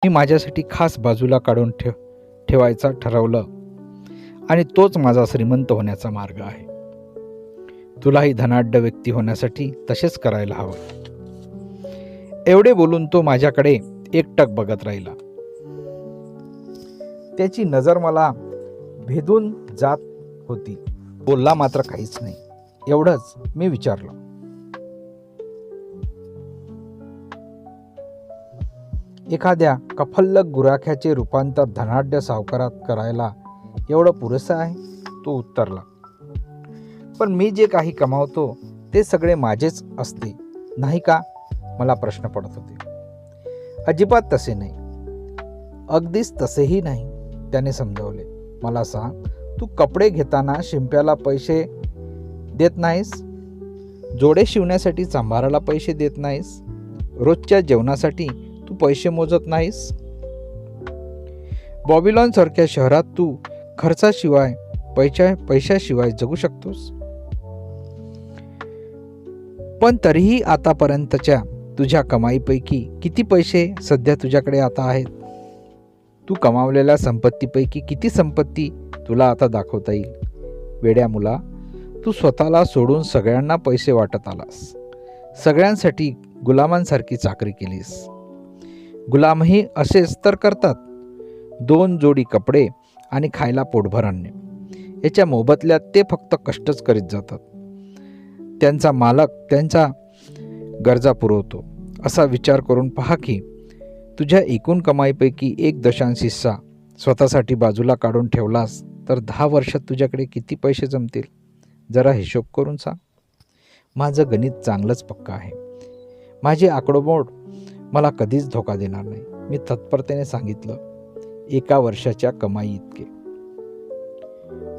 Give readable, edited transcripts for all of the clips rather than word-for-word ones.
मी माझ्यासाठी खास बाजूला काढून ठेवायचा ठरवलं आणि तोच माझा श्रीमंत होण्याचा मार्ग आहे. तुलाही धनाढ्य व्यक्ती होण्यासाठी तसेच करायला हवं. एवढे बोलून तो माझ्याकडे एकटक बघत राहिला. त्याची नजर मला भेदून जात होती. बोलला मात्र काहीच नाही. एवढंच मी विचारलं, एखाद्या कफल्लक गुराख्याचे रूपांतर धनाढ्य सावकारात करायला एवढं पुरेसं आहे? तो उत्तरला, पण मी जे काही कमावतो ते सगळे माझेच असते नाही का? मला प्रश्न पडत होते. अजिबात तसे नाही, अगदीच तसेही नाही. त्याने समजावले. मला सांग, तू कपडे घेताना शिंप्याला पैसे देत नाहीस, जोडे शिवण्यासाठी चांभाराला पैसे देत नाहीस, रोजच्या जेवणासाठी तू पैसे मोजत नाहीस. बॉबिलॉन सारख्या शहरात तू खर्चाशिवाय पैशाशिवाय जगू शकतोस. पण तरीही आतापर्यंतच्या तुझ्या कमाईपैकी किती पैसे सध्या तुझ्याकडे आता आहेत? तू कमावलेल्या संपत्तीपैकी किती संपत्ती तुला आता दाखवता येईल? वेड्या मुला, तू स्वतःला सोडून सगळ्यांना पैसे वाटत आलास. सगळ्यांसाठी गुलामांसारखी चाकरी केलीस. गुलामही असेच तर करतात. 2 जोडी कपडे आणि खायला पोटभर आणणे, याच्या मोबदल्यात ते फक्त कष्टच करीत जातात. त्यांचा मालक त्यांच्या गरजा पुरवतो. असा विचार करून पहा की तुझ्या एकूण कमाईपैकी 1/2 हिस्सा स्वतःसाठी बाजूला काढून ठेवलास तर 10 वर्षात तुझ्याकडे किती पैसे जमतील? जरा हिशोब करून सांग. माझं गणित चांगलंच पक्का आहे. माझी आकडेमोड मला कधीच धोका देणार नाही. मी तत्परतेने सांगितलं, 1 वर्षाच्या कमाई इतके.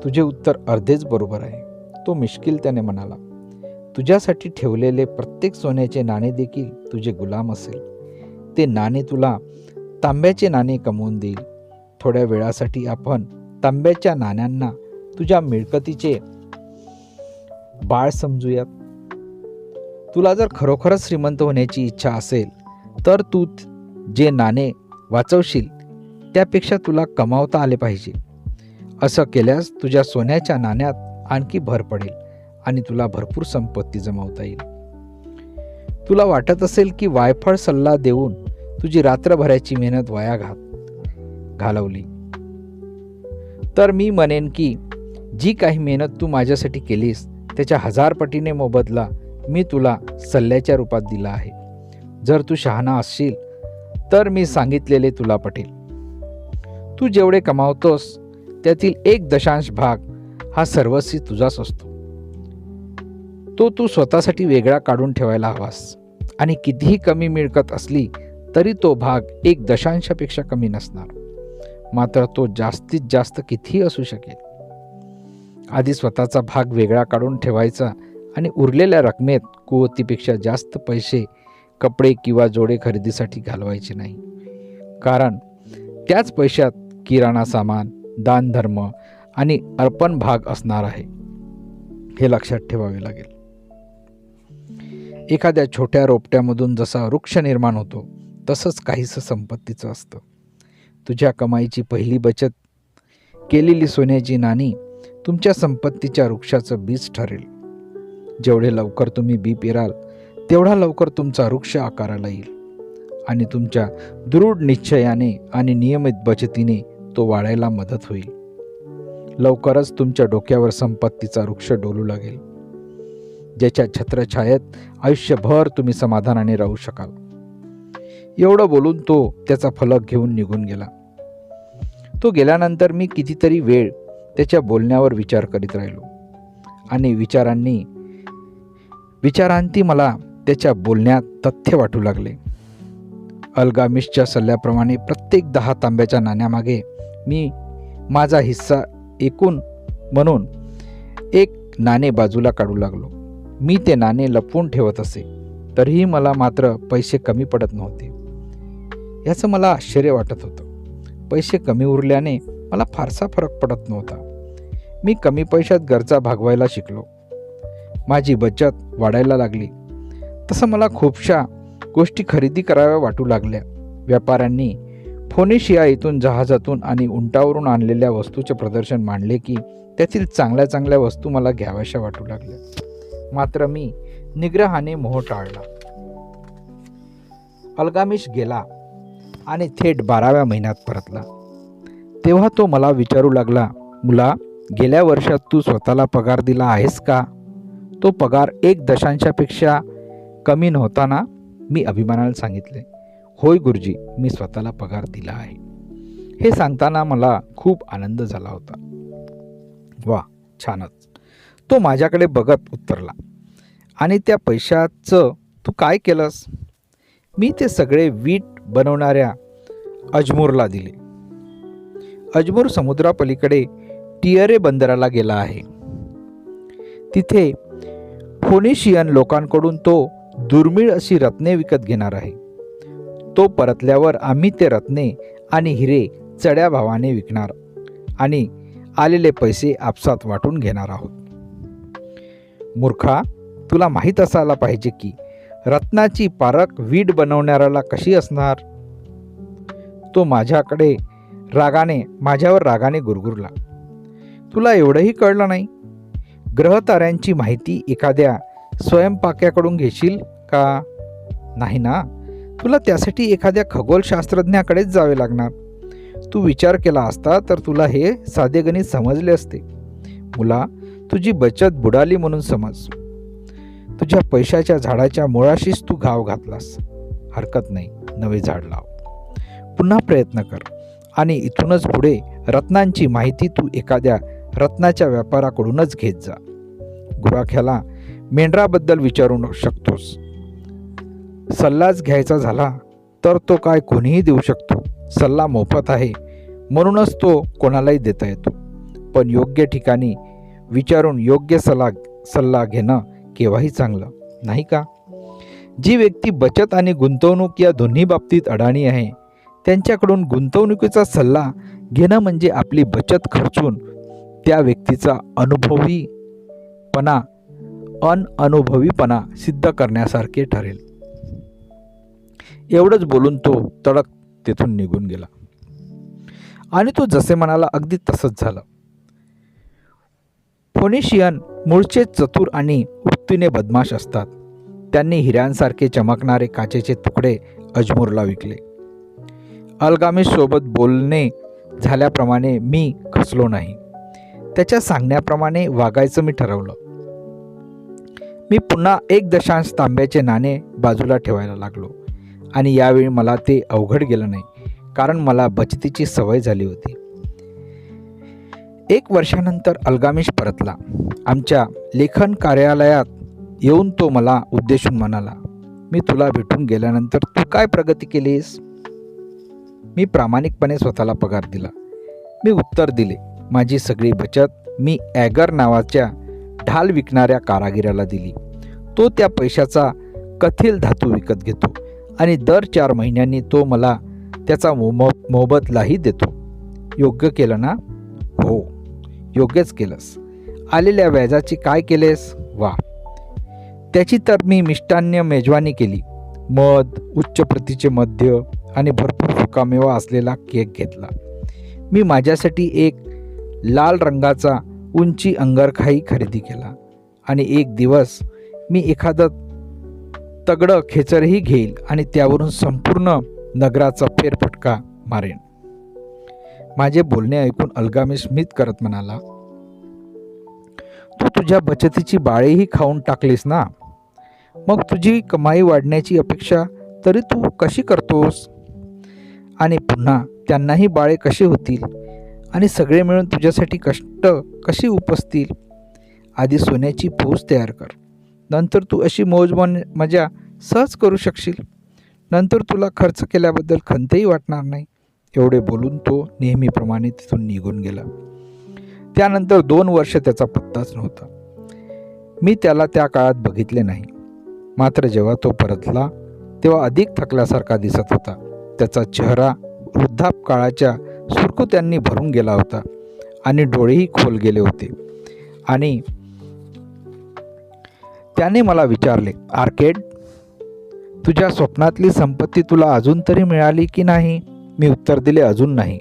तुझे उत्तर अर्धेच बरोबर आहे, तो मिश्किलतेने म्हणाला. तुझ्यासाठी ठेवलेले प्रत्येक सोन्याचे नाणे देखील तुझे गुलाम असेल. ते नाणे तुला तांब्याचे नाणे कमवून देईल. थोड्या वेळासाठी आपण तांब्याच्या नाण्यांना तुझ्या मिळकतीचे बाळ समजूयात. तुला जर खरोखरच श्रीमंत होण्याची इच्छा असेल तर तू जे नाणे वाचवशील त्यापेक्षा तुला कमावता आले पाहिजे. असं केल्यास तुझ्या सोन्याच्या नाण्यात आणखी भर पडेल आणि तुला भरपूर संपत्ती जमवता येईल. तुला वाटत असेल की वायफळ सल्ला देऊन तुझी रात्रभराची मेहनत वाया घालवली, तर मी म्हणेन की जी काही मेहनत तू माझ्यासाठी केलीस त्याच्या 1000 पटीने मोबदला मी तुला सल्ल्याच्या रूपात दिला आहे. जर तू शहाणा असशील तर मी सांगितलेले तुला पटेल. तू जेवढे कमावतोस त्यातील 1/2 भाग हा सर्वस्वी तुझाच असतो. तो तू स्वतःसाठी वेगळा काढून ठेवायला हवास. आणि कितीही कमी मिळकत असली तरी तो भाग 1/2 पेक्षा कमी नसणार. मात्र तो जास्तीत जास्त कितीही असू शकेल. आधी स्वतःचा भाग वेगळा काढून ठेवायचा आणि उरलेल्या रकमेत कुवतीपेक्षा जास्त पैसे कपडे किंवा जोडे खरेदीसाठी घालवायचे नाही. कारण त्याच पैशात किराणा सामान, दानधर्म आणि अर्पण भाग असणार आहे. हे लक्षात ठेवावे लागेल. एखाद्या छोट्या रोपट्यामधून जसा वृक्ष निर्माण होतो तसंच काहीसं संपत्तीचं असतं. तुझ्या कमाईची पहिली बचत केलेली सोन्याची नाणी तुमच्या संपत्तीच्या वृक्षाचं बीज ठरेल. जेवढे लवकर तुम्ही बी पेराल तेवढा लवकर तुमचा वृक्ष आकाराला येईल आणि तुमच्या दृढ निश्चयाने आणि नियमित बचतीने तो वाढायला मदत होईल. लवकरच तुमच्या डोक्यावर संपत्तीचा वृक्ष डोलू लागेल, ज्याच्या छत्रछायेत आयुष्यभर तुम्ही समाधानाने राहू शकाल. एवढं बोलून तो त्याचा फलक घेऊन निघून गेला. तो गेल्यानंतर मी कितीतरी वेळ त्याच्या बोलण्यावर विचार करीत राहिलो आणि विचारांती मला त्याच्या बोलण्यात तथ्य वाटू लागले. अल्गामिसच्या सल्ल्याप्रमाणे प्रत्येक 10 तांब्याच्या नाण्यामागे मी माझा हिस्सा एकूण म्हणून 1 नाणे बाजूला काढू लागलो. मी ते नाणे लपवून ठेवत असे तरीही मला मात्र पैसे कमी पडत नव्हते. याचं मला आश्चर्य वाटत होतं. पैसे कमी उरल्याने मला फारसा फरक पडत नव्हता. मी कमी पैशात गरजा भागवायला शिकलो. माझी बचत वाढायला लागली. तसं मला खूपशा गोष्टी खरेदी कराव्या वाटू लागल्या. व्यापाऱ्यांनी फोनिशिया येथून जहाजातून आणि उंटावरून आणलेल्या वस्तूचे प्रदर्शन मांडले की त्यातील चांगल्या चांगल्या वस्तू मला घ्याव्याशा वाटू लागल्या. मात्र मी निग्रहाने मोह टाळला. अल्गामिश गेला आणि थेट 12व्या महिन्यात परतला. तेव्हा तो मला विचारू लागला, मुला, गेल्या वर्षात तू स्वतःला पगार दिला आहेस का? तो पगार 1 दशांशापेक्षा कमी नव्हता ना? मी अभिमानाने सांगितले, होय गुरुजी, मी स्वतःला पगार दिला आहे. हे सांगताना मला खूप आनंद झाला होता. वा, छानच, तो माझ्याकडे बघत उत्तरला. आणि त्या पैशाचं तू काय केलंस? मी ते सगळे वीट बनवणाऱ्या अजमूरला दिले. अजमूर समुद्रापलीकडे टिअरे बंदराला गेला आहे. तिथे फोनिशियन लोकांकडून तो दुर्मिळ अशी रत्ने विकत घेणार आहे. तो परतल्यावर आम्ही ते रत्ने आणि हिरे चढ्या भावाने विकणार आणि आलेले पैसे आपसात वाटून घेणार आहोत. मूर्खा, तुला माहीत असायला पाहिजे की रत्नाची पारख वीट बनवणाऱ्याला कशी असणार. तो माझ्यावर रागाने गुरगुरला. तुला एवढंही कळलं नाही? ग्रहताऱ्यांची माहिती एखाद्या स्वयंपाक्याकडून घेशील का? नाही ना, तुला त्यासाठी एखाद्या खगोलशास्त्रज्ञाकडेच जावे लागणार. तू विचार केला असता तर तुला हे साधे गणित समजले असते. मुला, तुझी बचत बुडाली म्हणून समज. तुझ्या पैशाच्या झाडाच्या मुळाशीच तू घाव घातलास. हरकत नाही, नवे झाड लाव. पुन्हा प्रयत्न कर आणि इथूनच पुढे रत्नांची माहिती तू एखाद्या रत्नाच्या व्यापाराकडूनच घेत जा. गुराख्याला मेंढराबद्दल विचारू शकतोस. सल्लाच घ्यायचा झाला तर तो काय कोणीही देऊ शकतो. सल्ला मोफत आहे म्हणूनच तो कोणालाही देता येतो. पण योग्य ठिकाणी विचारून योग्य सल्ला घेणं केव्हाही चांगलं, नाही का? जी व्यक्ती बचत आणि गुंतवणूक या दोन्ही बाबतीत अडाणी आहे, त्यांच्याकडून गुंतवणुकीचा सल्ला घेणं म्हणजे आपली बचत खर्चून त्या व्यक्तीचा अनअनुभवीपणा सिद्ध करण्यासारखे ठरेल. एवढंच बोलून तो तडक तेथून निघून गेला. आणि तो जसे म्हणाला अगदी तसंच झालं. फोनिशियन मूळचे चतुर आणि वृत्तीने बदमाश असतात. त्यांनी हिऱ्यांसारखे चमकणारे काचेचे तुकडे अजमूरला विकले. अल्गामिश सोबत बोलणे झाल्याप्रमाणे मी खचलो नाही. त्याच्या सांगण्याप्रमाणे वागायचं मी ठरवलं. मी पुन्हा 1 दशांश तांब्याचे नाणे बाजूला ठेवायला लागलो. आणि यावेळी मला ते अवघड गेलं नाही, कारण मला बचतीची सवय झाली होती. 1 वर्षानंतर अल्गामिश परतला. आमच्या लेखन कार्यालयात येऊन तो मला उद्देशून म्हणाला, मी तुला भेटून गेल्यानंतर तू काय प्रगती केलीस? मी प्रामाणिकपणे स्वतःला पगार दिला. मी उत्तर दिले, माझी सगळी बचत मी ॲगर नावाच्या ढाल विकणाऱ्या कारागिराला दिली. तो त्या पैशाचा कथील धातू विकत घेतो आणि दर 4 महिन्यांनी तो मला त्याचा मोबदलाही देतो. योग्य केलं ना? हो, योग्यच केलंस. आलेल्या व्याजाची काय केलेस? वा, त्याची तर मी मिष्टान्न मेजवानी केली. मध, उच्च प्रतीचे मद्य आणि भरपूर सुकामेवा असलेला केक घेतला. मी माझ्यासाठी एक लाल रंगाचा उंची अंगरखाई खरेदी केला आणि एक दिवस मी एखादं तगडं खेचरही घेईल आणि त्यावरून संपूर्ण नगराचा फेरफटका मारेन. माझे बोलणे ऐकून अल्गामिश स्मित करत म्हणाला, तू तुझ्या बचतीची बाळेही खाऊन टाकलीस ना? मग तुझी कमाई वाढण्याची अपेक्षा तरी तू कशी करतोस? आणि पुन्हा त्यांनाही बाळे कसे होतील आणि सगळे मिळून तुझ्यासाठी कष्ट कशी उपसतील? आधी सोन्याची फौज तयार कर, नंतर तू अशी मौज मजा सहज करू शकशील. नंतर तुला खर्च केल्याबद्दल खंतही वाटणार नाही. एवढे बोलून तो नेहमीप्रमाणे तिथून निघून गेला. त्यानंतर 2 वर्ष त्याचा पत्ताच नव्हता. मी त्याला त्या काळात बघितले नाही. मात्र जेव्हा तो परतला तेव्हा अधिक थकल्यासारखा दिसत होता. त्याचा चेहरा वृद्धापकाळाच्या सुरकुत्यांनी भरून गेला होता आणि डोळेही खोल गेले होते. आणि त्याने मला विचारले, आर्केड, तुझ्या स्वप्नातली संपत्ती तुला अजून तरी मिळाली की नाही? मी उत्तर दिले, अजून नाही.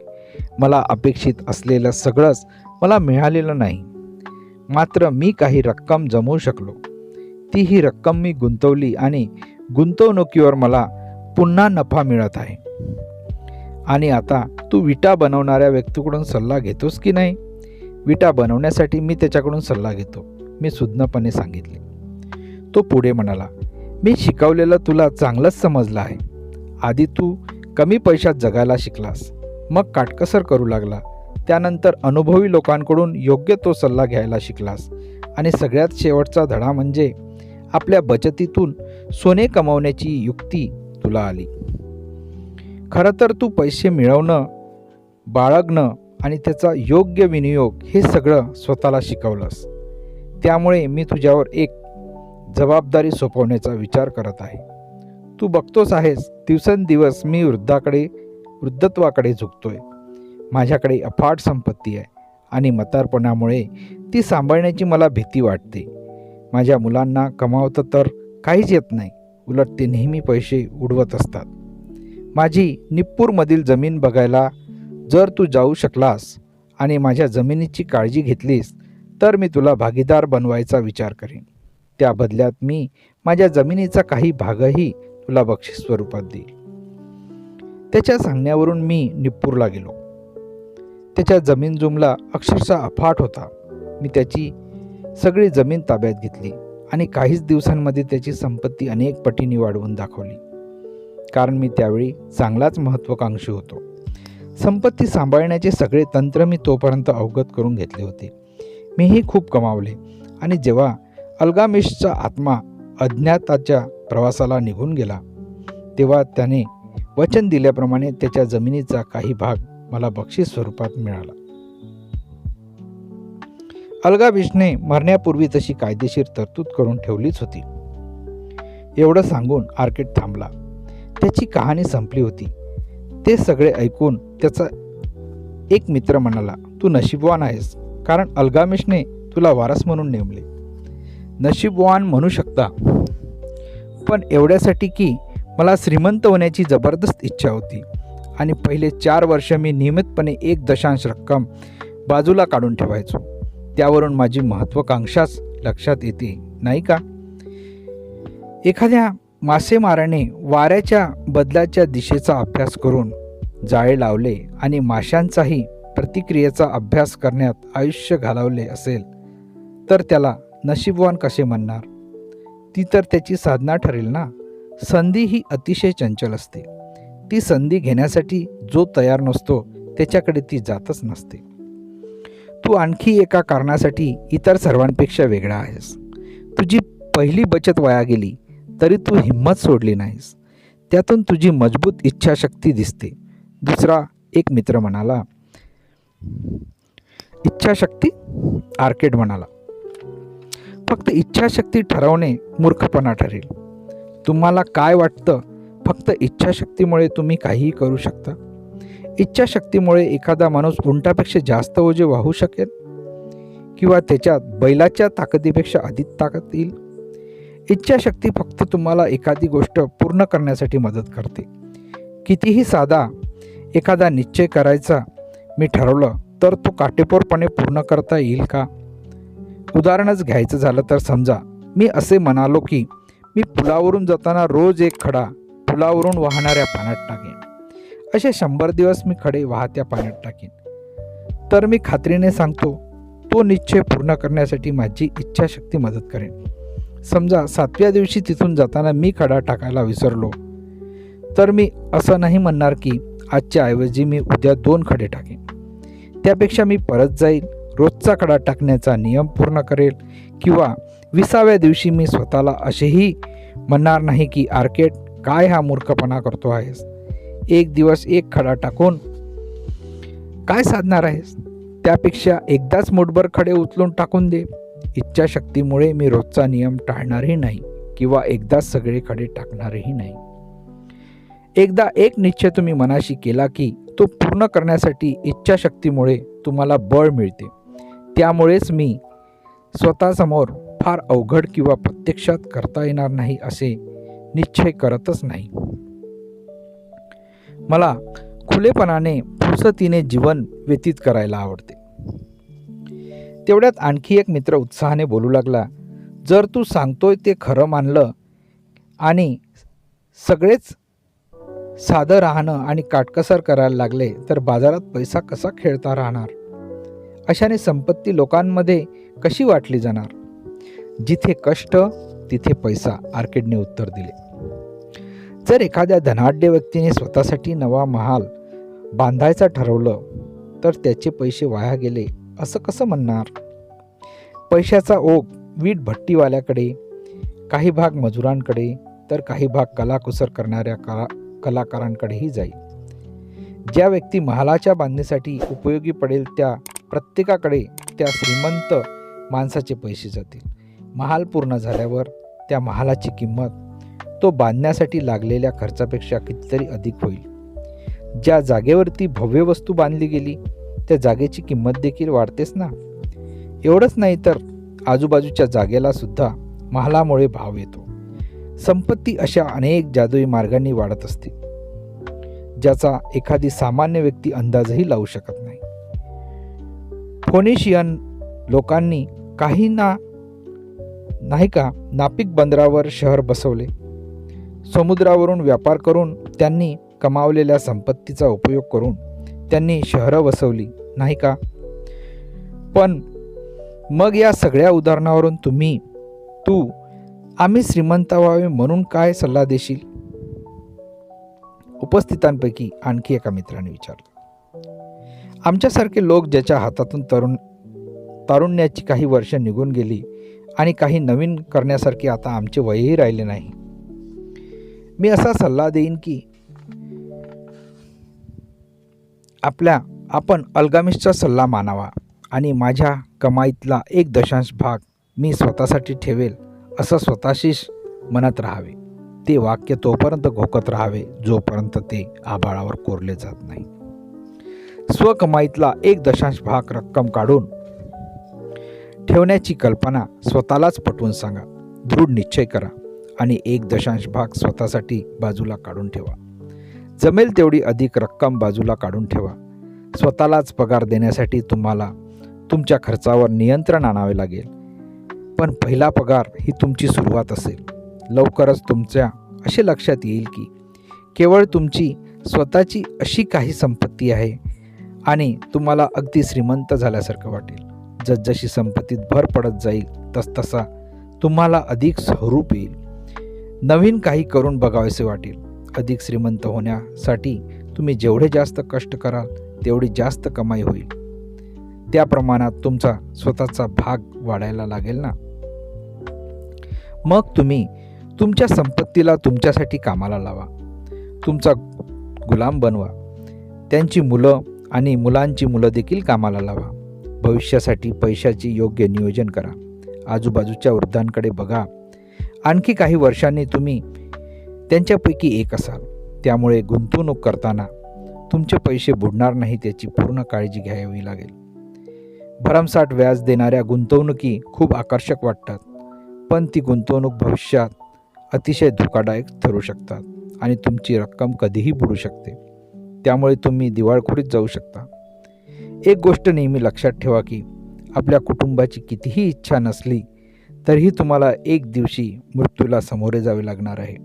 मला अपेक्षित असलेलं सगळंच मला मिळालेलं नाही. मात्र मी काही रक्कम जमवू शकलो. ती ही रक्कम मी गुंतवली आणि गुंतवणुकीवर मला पुन्हा नफा मिळत आहे. आणि आता तू विटा बनवणाऱ्या व्यक्तीकडून सल्ला घेतोस की नाही? विटा बनवण्यासाठी मी त्याच्याकडून सल्ला घेतो, मी सुज्ञपणे सांगितले. तो पुढे म्हणाला, मी शिकवलेलं तुला चांगलंच समजलं आहे. आधी तू कमी पैशात जगायला शिकलास, मग काटकसर करू लागला. त्यानंतर अनुभवी लोकांकडून योग्य तो सल्ला घ्यायला शिकलास. आणि सगळ्यात शेवटचा धडा म्हणजे आपल्या बचतीतून सोने कमवण्याची युक्ती तुला आली. खरं तर तू पैसे मिळवणं, बाळगणं आणि त्याचा योग्य विनियोग हे सगळं स्वतःला शिकवलंस. त्यामुळे मी तुझ्यावर एक जबाबदारी सोपवण्याचा विचार करत आहे. तू बघतोस आहेस, दिवसेंदिवस मी वृद्धत्वाकडे झुकतोय. माझ्याकडे अफाट संपत्ती आहे आणि म्हातारपणामुळे ती सांभाळण्याची मला भीती वाटते. माझ्या मुलांना कमावतं तर काहीच येत नाही, उलट ते नेहमी पैसे उडवत असतात. माझी निप्पूरमधील जमीन बघायला जर तू जाऊ शकलास आणि माझ्या जमिनीची काळजी घेतलीस तर मी तुला भागीदार बनवायचा विचार करेन. त्या बदल्यात मी माझ्या जमिनीचा काही भागही तुला बक्षीस स्वरूपात देईल. त्याच्या सांगण्यावरून मी निप्पूरला गेलो. त्याच्या जमीन जुमला अक्षरशः अफाट होता. मी त्याची सगळी जमीन ताब्यात घेतली आणि काहीच दिवसांमध्ये त्याची संपत्ती अनेक पटीने वाढवून दाखवली. कारण मी त्यावेळी चांगलाच महत्त्वाकांक्षी होतो. संपत्ती सांभाळण्याचे सगळे तंत्र मी तोपर्यंत अवगत करून घेतले होते. मीही खूप कमावले आणि जेव्हा अल्गामिशचा आत्मा अज्ञाताच्या प्रवासाला निघून गेला तेव्हा त्याने वचन दिल्याप्रमाणे त्याच्या जमिनीचा काही भाग मला बक्षीस स्वरूपात मिळाला. अल्गामिशने मरण्यापूर्वी तशी कायदेशीर तरतूद करून ठेवलीच होती. एवढं सांगून आर्केड थांबला. त्याची कहाणी संपली होती. ते सगळे ऐकून त्याचा एक मित्र म्हणाला, तू नशीबवान आहेस, कारण अल्गामिशने तुला वारस म्हणून नेमले. नशीबवान म्हणू शकता, पण एवढ्यासाठी की मला श्रीमंत होण्याची जबरदस्त इच्छा होती आणि पहिले 4 वर्ष मी नियमितपणे 1 रक्कम बाजूला काढून ठेवायचो. त्यावरून माझी महत्त्वाकांक्षाच लक्षात येते, नाही का? एखाद्या मासेमाराने वाऱ्याच्या बदलाच्या दिशेचा अभ्यास करून जाळे लावले आणि माशांचाही प्रतिक्रियेचा अभ्यास करण्यात आयुष्य घालवले असेल तर त्याला नशीबवान कसे म्हणणार? ती तर त्याची साधना ठरेल ना. संधी ही अतिशय चंचल असते. ती संधी घेण्यासाठी जो तयार नसतो त्याच्याकडे ती जातच नसते. तू आणखी एका कारणासाठी इतर सर्वांपेक्षा वेगळा आहेस. तुझी पहिली बचत वाया गेली तरी तू हिंमत सोडली नाहीस. त्यातून तुझी मजबूत इच्छाशक्ती दिसते. दुसरा एक मित्र म्हणाला. इच्छाशक्ती? आर्केड म्हणाला. फक्त इच्छाशक्ती ठरवणे मूर्खपणा ठरेल. तुम्हाला काय वाटतं? फक्त इच्छाशक्तीमुळे तुम्ही काहीही करू शकता. इच्छाशक्तीमुळे एखादा माणूस उंटापेक्षा जास्त ओझे वाहू शकेल किंवा त्याच्यात बैलाच्या ताकदीपेक्षा अधिक ताकद येईल. इच्छाशक्ती फक्त तुम्हाला एखादी गोष्ट पूर्ण करण्यासाठी मदत करते. कितीही साधा एखादा निश्चय करायचा मी ठरवलं तर तो काटेकोरपणे पूर्ण करता येईल का? उदाहरणच घ्यायचं झालं तर समजा मी असे म्हणालो की मी पुलावरून जाताना रोज एक खडा पुलावरून वाहणाऱ्या पाण्यात टाकेन. असे 100 दिवस मी खडे वाहत्या पाण्यात टाकेन. तर मी खात्रीने सांगतो तो निश्चय पूर्ण करण्यासाठी माझी इच्छाशक्ती मदत करेन. समजा 7व्या दिवशी तिथून जाताना मी खडा टाकायला विसरलो तर मी असं नाही म्हणणार की आजच्या ऐवजी मी उद्या 2 खडे टाकेन. त्यापेक्षा मी परत जाईल, रोजचा खडा टाकण्याचा नियम पूर्ण करेल किंवा 20व्या दिवशी मी स्वतःला असेही म्हणणार नाही की आर्केड काय हा मूर्खपणा करतो आहेस. एक दिवस एक खडा टाकून काय साधणार आहेस? त्यापेक्षा एकदाच मुठभर खडे उचलून टाकून दे. इच्छाशक्तीमुळे मी रोजचा नियम टाळणारही नाही किंवा एकदाच सगळे खडे टाकणारही नाही. एकदा एक निश्चय तुम्ही मनाशी केला की तो पूर्ण करण्यासाठी इच्छाशक्तीमुळे तुम्हाला बळ मिळते. त्यामुळेच मी स्वतःसमोर फार अवघड किंवा प्रत्यक्षात करता येणार नाही असे निश्चय करतच नाही. मला खुलेपणाने फुरसतीने जीवन व्यतीत करायला आवडते. तेवढ्यात आणखी एक मित्र उत्साहाने बोलू लागला, जर तू सांगतोय ते खरं मानलं आणि सगळेच साधं राहणं आणि काटकसर करायला लागले तर बाजारात पैसा कसा खेळता राहणार? अशाने संपत्ती लोकांमध्ये कशी वाटली जाणार? जिथे कष्ट तिथे पैसा, आर्किडने उत्तर दिले. जर एखाद्या धनाढ्य व्यक्तीने स्वतःसाठी नवा महाल बांधायचा ठरवलं तर त्याचे पैसे वाया गेले असं कसं म्हणणार? पैशाचा ओघ वीट भट्टीवाल्याकडे, काही भाग मजुरांकडे तर काही भाग कलाकुसर करणाऱ्या कलाकारांकडेही जाईल. ज्या व्यक्ती महालाच्या बांधणीसाठी उपयोगी पडेल त्या प्रत्येकाकडे त्या श्रीमंत माणसाचे पैसे जातील. महाल पूर्ण झाल्यावर त्या महालाची किंमत तो बांधण्यासाठी लागलेल्या खर्चापेक्षा कितीतरी अधिक होईल. ज्या जागेवरती भव्य वस्तू बांधली गेली त्या जागेची किंमत देखील वाढतेच ना. एवढंच नाही तर आजूबाजूच्या जागेला सुद्धा महालामुळे भाव येतो. संपत्ती अशा अनेक जादुई मार्गांनी वाढत असते ज्याचा एखादी सामान्य व्यक्ती अंदाजही लावू शकत नाही. फोनिशियन लोकांनी काही नाही का नापिक बंदरावर शहर बसवले. समुद्रावरून व्यापार करून त्यांनी कमावलेल्या संपत्तीचा उपयोग करून त्यांनी शहरं वसवली नाही का? पण मग या सगळ्या उदाहरणावरून तू आम्ही श्रीमंत व्हावे म्हणून काय सल्ला देशील? उपस्थितांपैकी आणखी एका मित्राने विचारले. आमच्यासारखे लोक ज्याच्या हातातून तारुण्याची काही वर्ष निघून गेली आणि काही नवीन करण्यासारखे आता आमचे वयही राहिले नाही, मी असा सल्ला देईन की आपण अल्गामिसचा सल्ला मानावा आणि माझ्या कमाईतला 1 भाग मी स्वतःसाठी ठेवेल असं स्वतःशीच म्हणत राहावे. ते वाक्य तोपर्यंत घोकत राहावे जोपर्यंत ते आभाळावर कोरले जात नाही. स्वकमाईतला 1 भाग रक्कम काढून ठेवण्याची कल्पना स्वतःलाच पटवून सांगा. दृढ निश्चय करा आणि 1 भाग स्वतःसाठी बाजूला काढून ठेवा. जमेल तेवढी अधिक रक्कम बाजूला काढून ठेवा. स्वतःलाच पगार देण्यासाठी तुम्हाला तुमच्या खर्चावर नियंत्रण आणावे लागेल. पण पहिला पगार ही तुमची सुरुवात असेल. लवकरच तुमच्या असे लक्षात येईल की केवळ तुमची स्वतःची अशी काही संपत्ती आहे आणि तुम्हाला अगदी श्रीमंत झाल्यासारखं वाटेल. जसजशी संपत्तीत भर पडत जाईल तसतसा तुम्हाला अधिक स्वरूप येईल. नवीन काही करून बघावेसे वाटेल. अधिक श्रीमंत होण्यासाठी तुम्ही जेवढे जास्त कष्ट कराल तेवढी जास्त कमाई होईल. त्या प्रमाणात तुमचा स्वतःचा भाग वाढायला लागेल ना. मग तुम्ही तुमच्या संपत्तीला तुमच्यासाठी कामाला लावा. तुमचा गुलाम बनवा. त्यांची मुलं आणि मुलांची मुलं देखील कामाला लावा. भविष्यासाठी पैशाचे योग्य नियोजन करा. आजूबाजूच्या वृद्धांकडे बघा. आणखी काही वर्षांनी तुम्ही त्यांच्यापैकी एक असाल. त्यामुळे गुंतवणूक करताना तुमचे पैसे बुडणार नाहीत याची पूर्ण काळजी घ्यावी लागेल. भरमसाठ व्याज देणाऱ्या गुंतवणुकी खूप आकर्षक वाटतात, पण ती गुंतवणूक भविष्यात अतिशय धोकादायक ठरू शकतात आणि तुमची रक्कम कधीही बुडू शकते. त्यामुळे तुम्ही दिवाळखोरीत जाऊ शकता. एक गोष्ट नेहमी लक्षात ठेवा की आपल्या कुटुंबाची कितीही इच्छा नसली तरीही तुम्हाला एक दिवशी मृत्यूला सामोरे जावे लागणार आहे.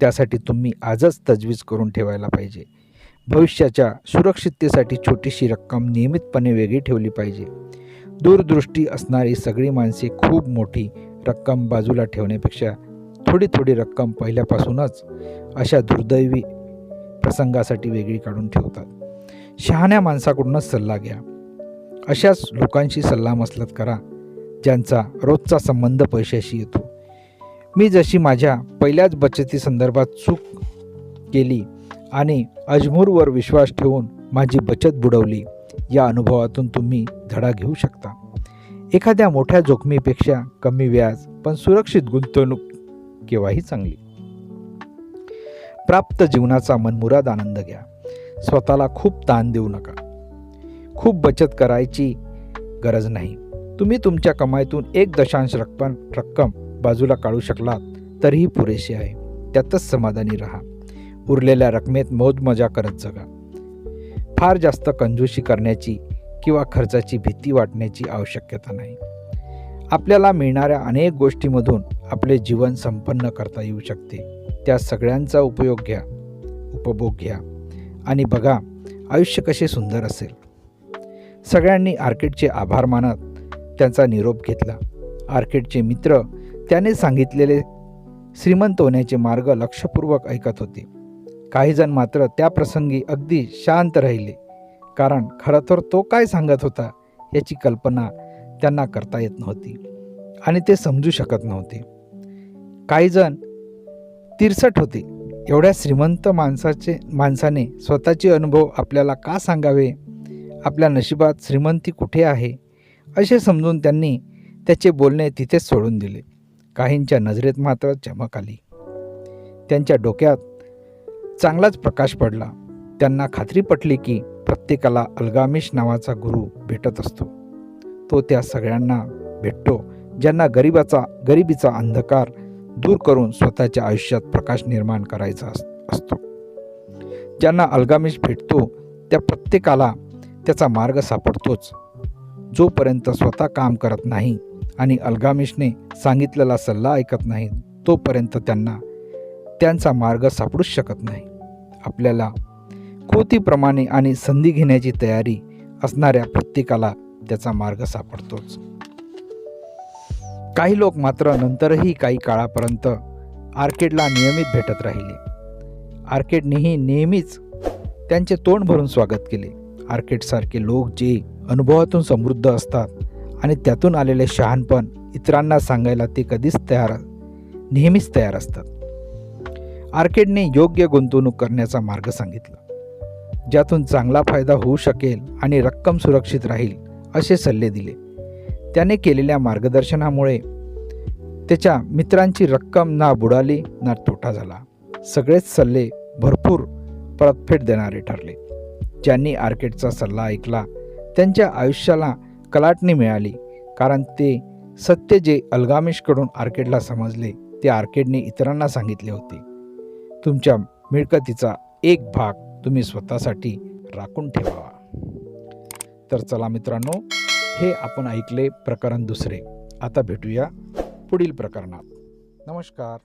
त्यासाठी तुम्ही आजच तजवीज करून ठेवायला पाहिजे. भविष्याच्या सुरक्षिततेसाठी छोटीशी रक्कम नियमितपणे वेगळी ठेवली पाहिजे. दूरदृष्टी असणारी सगळी माणसे खूप मोठी रक्कम बाजूला ठेवण्यापेक्षा थोडी थोडी रक्कम पहिल्यापासूनच अशा दुर्दैवी प्रसंगासाठी वेगळी काढून ठेवतात. शहाण्या माणसाकडूनच सल्ला घ्या. अशाच लोकांशी सल्लामसलत करा ज्यांचा रोजचा संबंध पैशाशी येतो. मी जशी माझ्या पहिल्याच बचती संदर्भात चूक केली आणि अजमूरवर विश्वास ठेवून माझी बचत बुडवली, या अनुभवातून तुम्ही धडा घेऊ शकता. एखाद्या मोठ्या जोखमीपेक्षा कमी व्याज पण सुरक्षित गुंतवणूक केव्हाही चांगली. प्राप्त जीवनाचा मनमुराद आनंद घ्या. स्वतःला खूप ताण देऊ नका. खूप बचत करायची गरज नाही. तुम्ही तुमच्या कमाईतून 1 रक्कम बाजूला काढू शकलात तरीही पुरेसे आहे. त्यातच समाधानी राहा. उरलेल्या रकमेत मौजमजा करत जगा. फार जास्त कंजूसी करण्याची किंवा खर्चाची भीती वाटण्याची आवश्यकता नाही. आपल्याला मिळणाऱ्या अनेक गोष्टींमधून आपले जीवन संपन्न करता येऊ शकते. त्या सगळ्यांचा उपभोग घ्या आणि बघा आयुष्य कसे सुंदर असेल. सगळ्यांनी आर्केडचे आभार मानत त्यांचा निरोप घेतला. आर्केडचे मित्र त्याने सांगितलेले श्रीमंत होण्याचे मार्ग लक्षपूर्वक ऐकत होते. काही जण मात्र त्या प्रसंगी अगदी शांत राहिले, कारण खरं तर तो काय सांगत होता याची कल्पना त्यांना करता येत नव्हती आणि ते समजू शकत नव्हते. काही जण तिरसट होते. एवढ्या श्रीमंत माणसाने स्वतःचे अनुभव आपल्याला का सांगावे? आपल्या नशिबात श्रीमंती कुठे आहे असे समजून त्यांनी त्याचे बोलणे तिथेच सोडून दिले. काहींच्या नजरेत मात्र चमक आली. त्यांच्या डोक्यात चांगलाच प्रकाश पडला. त्यांना खात्री पटली की प्रत्येकाला अल्गामिश नावाचा गुरु भेटत असतो. तो त्या सगळ्यांना भेटतो ज्यांना गरिबीचा अंधकार दूर करून स्वतःच्या आयुष्यात प्रकाश निर्माण करायचा असतो. ज्यांना अल्गामिश भेटतो त्या प्रत्येकाला त्याचा मार्ग सापडतोच. जोपर्यंत स्वतः काम करत नाही आणि अल्गामिशने सांगितलेला सल्ला ऐकत नाही तोपर्यंत त्यांना त्यांचा मार्ग सापडूच शकत नाही. आपल्याला कृतीप्रमाणे आणि संधी घेण्याची तयारी असणाऱ्या प्रत्येकाला त्याचा मार्ग सापडतोच. काही लोक मात्र नंतरही काही काळापर्यंत आर्केडला नियमित भेटत राहिले. आर्केडनेही नेहमीच त्यांचे तोंड भरून स्वागत केले. आर्केडसारखे लोक जे अनुभवातून समृद्ध असतात आणि त्यातून आलेले शहाणपण इतरांना सांगायला ते नेहमीच तयार असतात. आर्केडने योग्य गुंतवणूक करण्याचा मार्ग सांगितला, ज्यातून चांगला फायदा होऊ शकेल आणि रक्कम सुरक्षित राहील असे सल्ले दिले. त्याने केलेल्या मार्गदर्शनामुळे त्याच्या मित्रांची रक्कम ना बुडाली ना तोटा झाला. सगळेच सल्ले भरपूर परतफेड देणारे ठरले. ज्यांनी आर्केडचा सल्ला ऐकला त्यांच्या आयुष्याला कलाटणी मिळाली, कारण ते सत्य जे अल्गामिशकडून आर्केडला समजले ते आर्केडने इतरांना सांगितले होते. तुमच्या मिळकतीचा एक भाग तुम्ही स्वतःसाठी राखून ठेवावा. तर चला मित्रांनो, हे आपण ऐकले प्रकरण दुसरे. आता भेटूया पुढील प्रकरणात. नमस्कार.